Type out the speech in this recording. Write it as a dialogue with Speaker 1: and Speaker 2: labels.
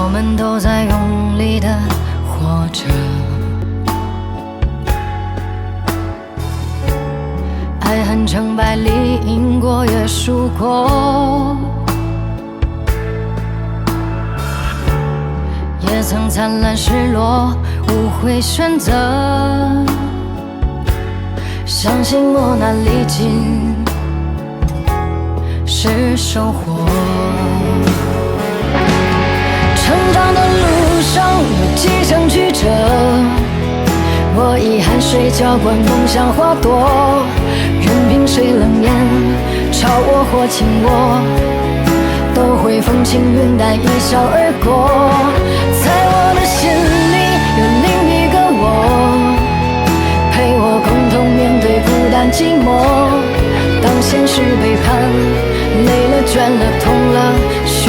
Speaker 1: 我们都在用力的活着，爱恨成败里赢过也输过，也曾灿烂失落，无悔选择，相信磨难历尽是收获。成长的路上有几程曲折，我以汗水浇灌梦想花朵，任凭谁冷眼嘲我或轻我，都会风轻云淡一笑而过。在我的心里有另一个我，陪我共同面对孤单寂寞。当现实背叛，累了倦了痛了，学